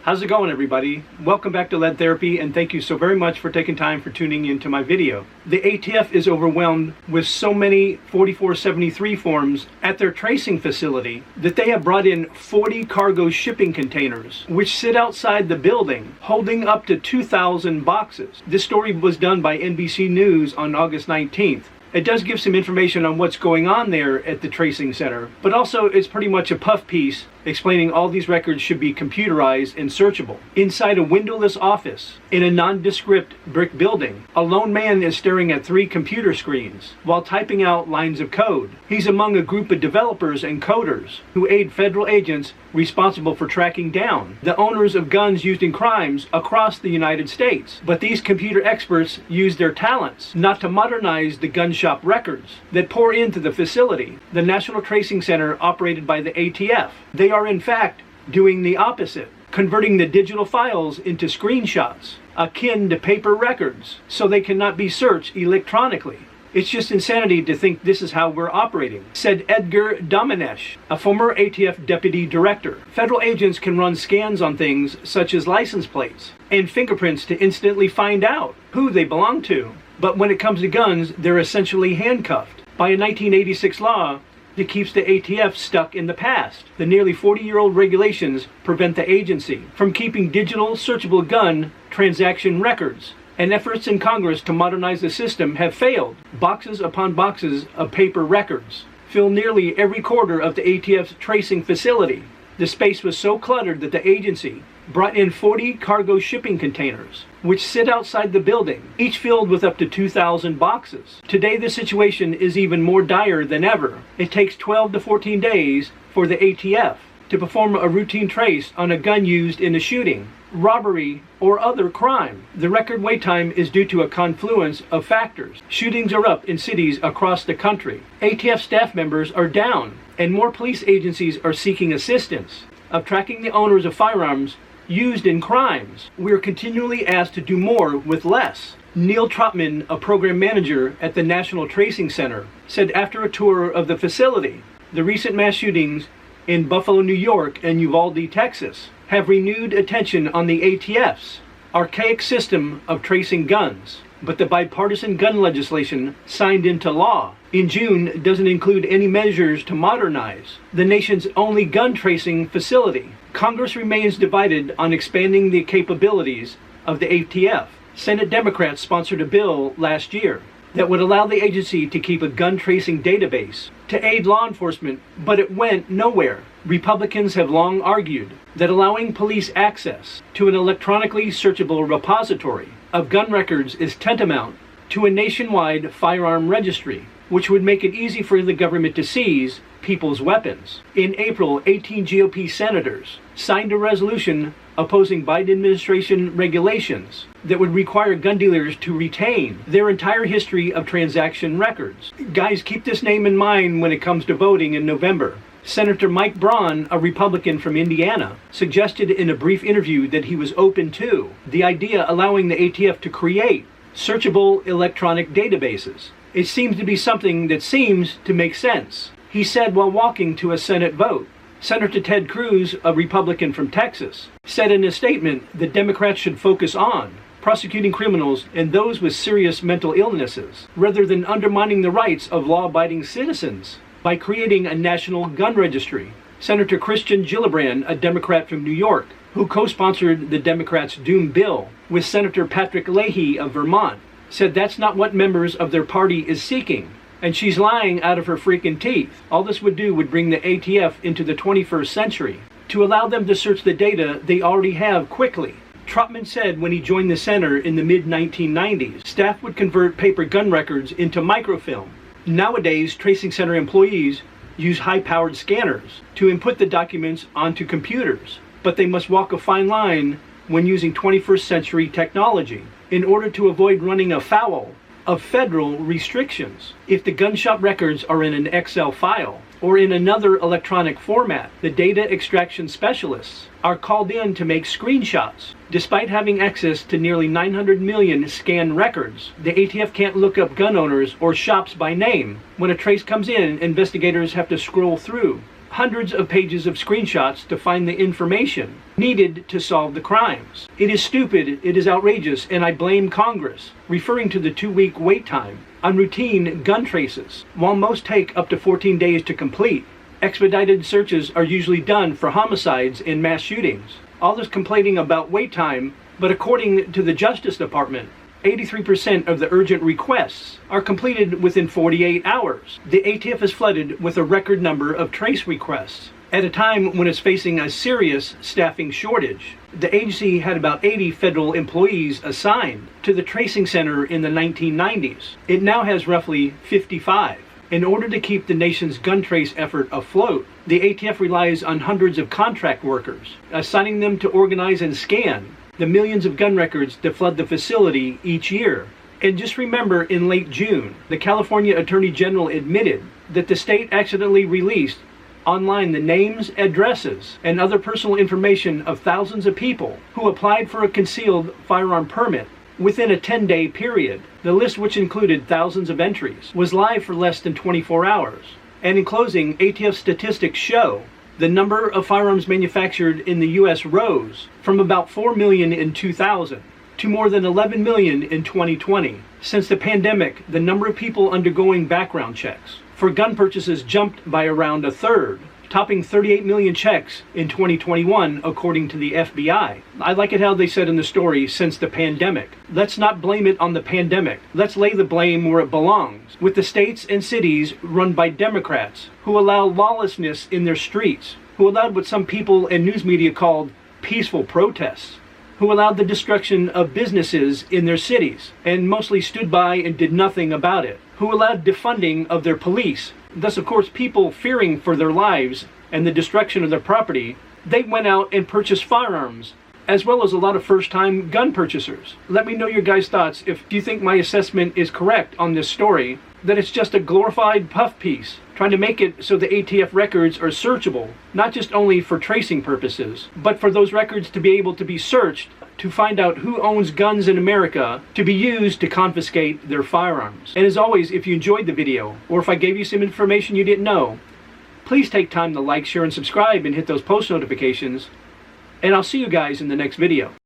How's it going, everybody? Welcome back to Lead Therapy, and thank you so very much for taking time for tuning into my video. The ATF is overwhelmed with so many 4473 forms at their tracing facility that they have brought in 40 cargo shipping containers, which sit outside the building, holding up to 2,000 boxes. This story was done by NBC News on August 19th. It does give some information on what's going on there at the tracing center, but also it's pretty much a puff piece explaining all these records should be computerized and searchable. Inside a windowless office in a nondescript brick building, a lone man is staring at 3 computer screens while typing out lines of code. He's among a group of developers and coders who aid federal agents responsible for tracking down the owners of guns used in crimes across the United States. But these computer experts use their talents not to modernize the gun shop records that pour into the facility, the National Tracing Center operated by the ATF. They are in fact doing the opposite, converting the digital files into screenshots, akin to paper records, so they cannot be searched electronically. It's just insanity to think this is how we're operating, said Edgar Domenech, a former ATF deputy director. Federal agents can run scans on things such as license plates and fingerprints to instantly find out who they belong to. But when it comes to guns, they're essentially handcuffed by a 1986 law that keeps the ATF stuck in the past. The nearly 40-year-old regulations prevent the agency from keeping digital searchable gun transaction records, and efforts in Congress to modernize the system have failed. Boxes upon boxes of paper records fill nearly every corner of the ATF's tracing facility. The space was so cluttered that the agency brought in 40 cargo shipping containers, which sit outside the building, each filled with up to 2,000 boxes. Today, the situation is even more dire than ever. It takes 12 to 14 days for the ATF to perform a routine trace on a gun used in a shooting, robbery, or other crime. The record wait time is due to a confluence of factors. Shootings are up in cities across the country. ATF staff members are down, and more police agencies are seeking assistance of tracking the owners of firearms used in crimes. We are continually asked to do more with less. Neil Trotman, a program manager at the National Tracing Center, said after a tour of the facility, the recent mass shootings in Buffalo, New York and Uvalde, Texas, have renewed attention on the ATF's archaic system of tracing guns. But the bipartisan gun legislation signed into law in June doesn't include any measures to modernize the nation's only gun tracing facility. Congress remains divided on expanding the capabilities of the ATF. Senate Democrats sponsored a bill last year that would allow the agency to keep a gun tracing database to aid law enforcement, but it went nowhere. Republicans have long argued that allowing police access to an electronically searchable repository of gun records is tantamount to a nationwide firearm registry, which would make it easy for the government to seize people's weapons. In April, 18 GOP senators signed a resolution opposing Biden administration regulations that would require gun dealers to retain their entire history of transaction records. Guys, keep this name in mind when it comes to voting in November. Senator Mike Braun, a Republican from Indiana, suggested in a brief interview that he was open to the idea allowing the ATF to create searchable electronic databases. It seems to be something that seems to make sense, he said while walking to a Senate vote. Senator Ted Cruz, a Republican from Texas, said in a statement that Democrats should focus on prosecuting criminals and those with serious mental illnesses, rather than undermining the rights of law-abiding citizens by creating a national gun registry. Senator Christian Gillibrand, a Democrat from New York, who co-sponsored the Democrats' Doom bill with Senator Patrick Leahy of Vermont, said that's not what members of their party is seeking, and she's lying out of her freaking teeth. All this would do would bring the ATF into the 21st century, to allow them to search the data they already have quickly. Trotman said when he joined the center in the mid-1990s, staff would convert paper gun records into microfilm. Nowadays, tracing center employees use high-powered scanners to input the documents onto computers, but they must walk a fine line when using 21st century technology in order to avoid running afoul of federal restrictions. If the gun shop records are in an Excel file or in another electronic format, the data extraction specialists are called in to make screenshots. Despite having access to nearly 900 million scanned records, the ATF can't look up gun owners or shops by name. When a trace comes in, investigators have to scroll through hundreds of pages of screenshots to find the information needed to solve the crimes. It is stupid, it is outrageous, and I blame Congress, referring to the 2-week wait time on routine gun traces. While most take up to 14 days to complete, expedited searches are usually done for homicides and mass shootings. All this complaining about wait time, but according to the Justice Department, 83% of the urgent requests are completed within 48 hours. The ATF is flooded with a record number of trace requests. At a time when it's facing a serious staffing shortage, the agency had about 80 federal employees assigned to the tracing center in the 1990s. It now has roughly 55. In order to keep the nation's gun trace effort afloat, the ATF relies on hundreds of contract workers, assigning them to organize and scan the millions of gun records that flood the facility each year. And just remember, in late June, the California Attorney General admitted that the state accidentally released online the names, addresses, and other personal information of thousands of people who applied for a concealed firearm permit within a 10-day period. The list, which included thousands of entries, was live for less than 24 hours. And in closing, ATF statistics show the number of firearms manufactured in the U.S. rose from about 4 million in 2000 to more than 11 million in 2020. Since the pandemic, the number of people undergoing background checks for gun purchases jumped by around a third, topping 38 million checks in 2021, according to the FBI. I like it how they said in the story, since the pandemic. Let's not blame it on the pandemic. Let's lay the blame where it belongs, with the states and cities run by Democrats who allow lawlessness in their streets, who allowed what some people and news media called peaceful protests, who allowed the destruction of businesses in their cities and mostly stood by and did nothing about it, who allowed defunding of their police. Thus, of course, people fearing for their lives and the destruction of their property, they went out and purchased firearms, as well as a lot of first-time gun purchasers. Let me know your guys' thoughts if you think my assessment is correct on this story, that it's just a glorified puff piece, trying to make it so the ATF records are searchable, not just only for tracing purposes, but for those records to be able to be searched to find out who owns guns in America to be used to confiscate their firearms. And as always, if you enjoyed the video, or if I gave you some information you didn't know, please take time to like, share, and subscribe, and hit those post notifications. And I'll see you guys in the next video.